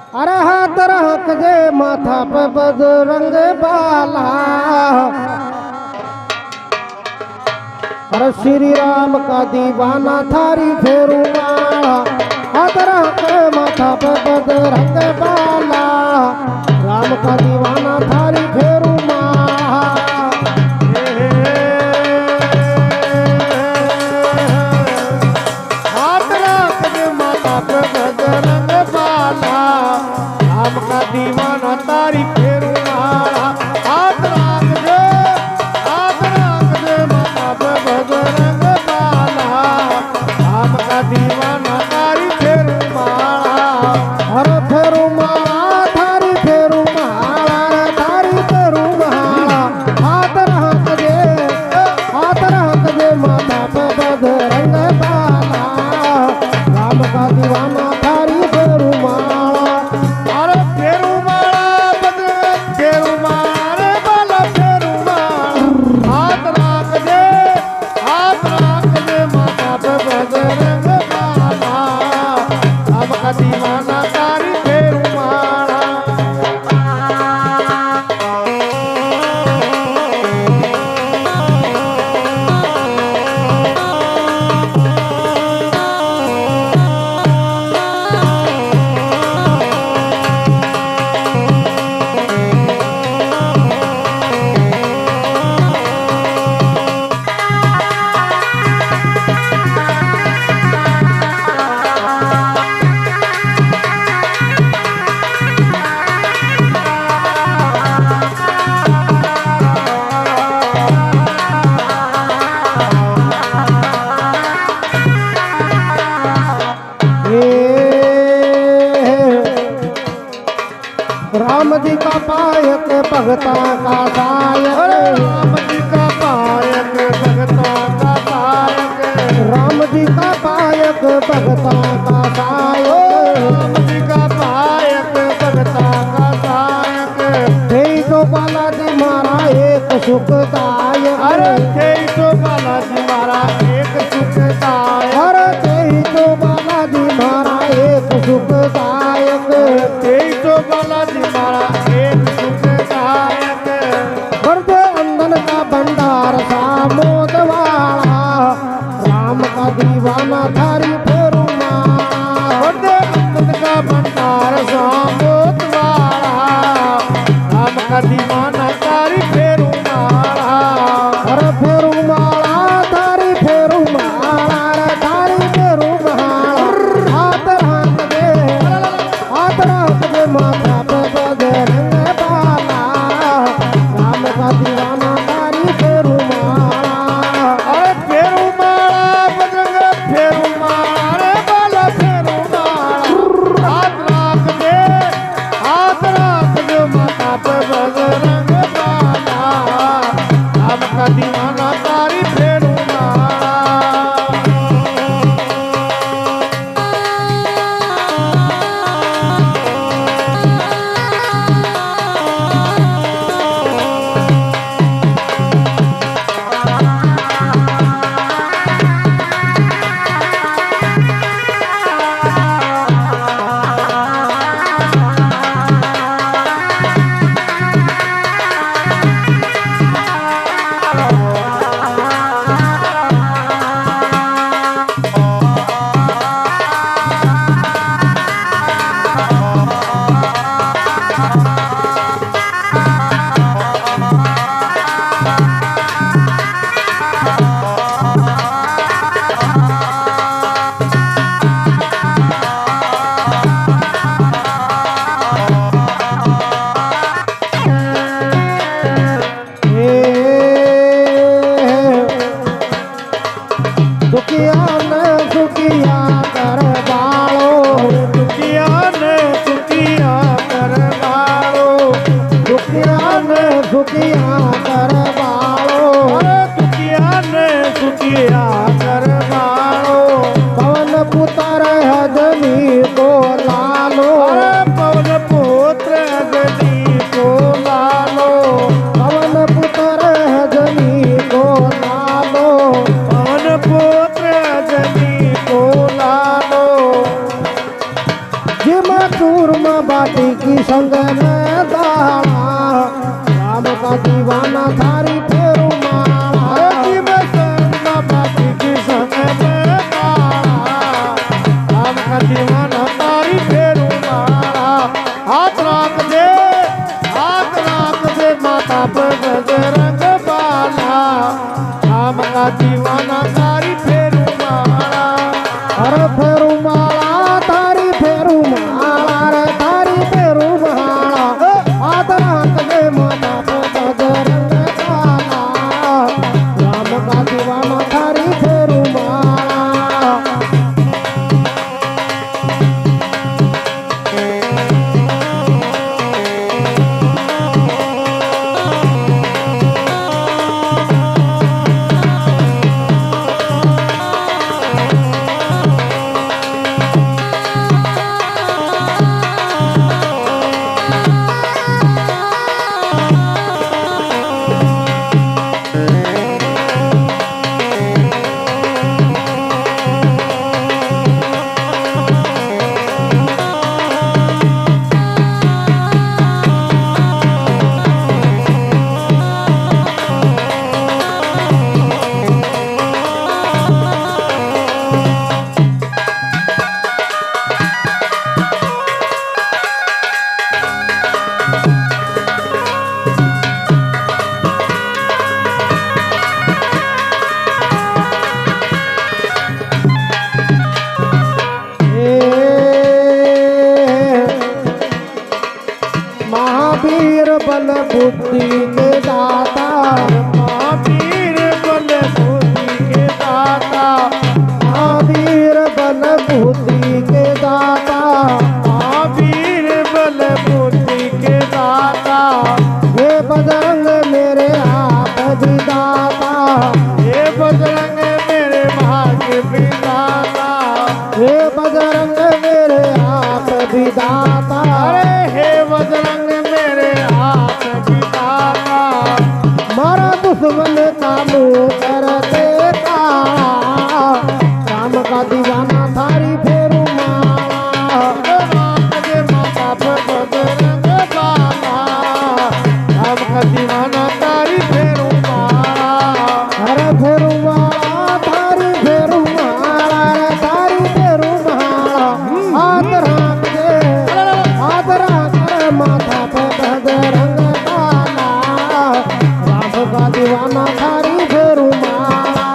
अरे हाथ रख जे माथा पे बजरंग बाला। अरे श्री राम का दीवाना थारी फेरूंगा। हाथ रख माथा पे बजरंग बाला। राम का दीवाना थारी फेरूंगा। हाथ रख जे माथा पे बजरंग बाला। राम का दीवाना तारी फेरूंगा। हाथ रख जे माथा पे बजरंग बाला। राम का दीवाना तारी फेरूंगा। हर फेरूंगा थारी फेरूंगा। थारी फेरूंगा। हाथ रख जे माथा पे बजरंग बाला। राम का दीवाना थारी फेरूंगा। दीवाना तारी फेरूंगा। राम जी का पायक भगता का सायक। राम जी का पायक भगता का सायक। राम जी का पायक भगता का सायक। राम जी का पायक भगता का सायक। जय तो बालाजी मारा एक सुखदायक। अरे जय तो बालाजी मारा एक सुखदायक। अरे जय तो बालाजी मारा एक सुखदायक। जय तो बालाजी मारा एक सुखदायक। वर्द अंदन का भंडार सामोद वाला। राम का दीवाना थारी फेरूंगा। वर्द अंदन का भंडार सामोद वाला। राम का दीवाना थारी फेरूंगा। अरे फेरूंगा थारी फेरूंगा। थारी फेरूंगा। हाथ रख दे माथा पे बजरंग बाला। राम का दीवाना तारी फेरूंगा। अरे फेरूंगा बजरंग फेरूंगा। अरे बाला फेरूंगा। हाथ रख दे माथा पे बजरंग बाला। राम का दीवाना तारी फेरूंगा। चूरमा बाटी की संग में दाना राम का दीवाना थारी फेरू माला की मैं चूरमा बाटी की संग में दाना राम का दीवाना तारी फेरू माला हाथ राख दे माता पर बजरंग बाला राम का दीवाना तारी फेरू माला अरे फेरू माला थारी फेरू माला रे थारी फेरू माला हाथ राख दे माता पे बजरंग बाला राम का दीवाना थारी फेरू माला महावीर बल बुद्धि के दाता महावीर बल बुद्धि के दाता महावीर बल बुद्धि के दाता महावीर बल बुद्धि के दाता हे बजरंग मेरे आप विदाता हे बजरंग मेरे भाग्य विधाता हे बजरंग मेरे आप विदाता अरे हे बजरंग मेरे हाथ विधाता मारा दुश्मन का मुंह करते काला राम का दीवाना थारी फेरू माला राम के माता पर बजरंग बाला राम का दीवाना तारी फेरू माला अरे फेरू माला थारी फेरू माला रे थारी फेरू माला हाथ राख दे माथा पे बजरंग बाला राम का दीवाना थारी फेरू माला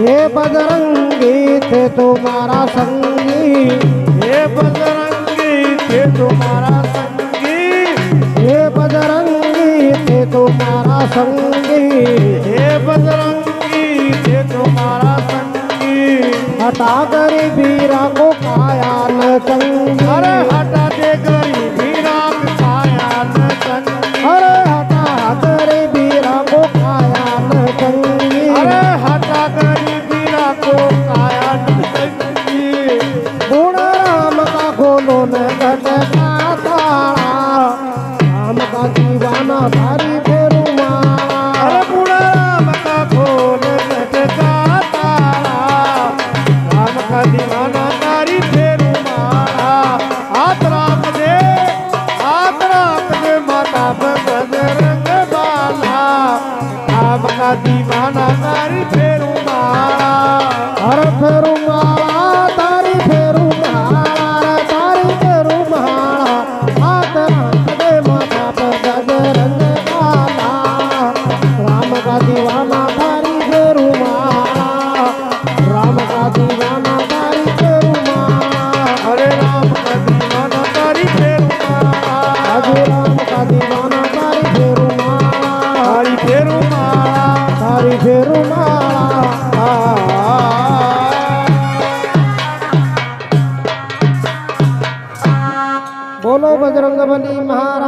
हे बजरंगी थे तुम्हारा संगी हे बजरंगी थे तुम्हारा संगी हे बजरंगी थे तुम्हारा संगी हे बजरंगी थे तुम्हारा संगी हटा कर वीरा को काया न चंगी अरे हटा दे गरीबी राम छाया न चंगी अरे हटा कर वीरा को काया न चंगी अरे हटा गरीबी राम को काया न चंगी गुण राम का खोलो न घट का तारा राम का दीवाना थारी फेरू माला अरे बुढ़ा राम का खोल लटका तारा राम का दीवाना तारी फेरू माला हाथ राख दे माता पर बजरंग बाला राम का दीवाना तारी फेरू माला हर फेरू माला तारी फेरू माला रे तारी फेरू माला हाथ राख दे माता बली महाराज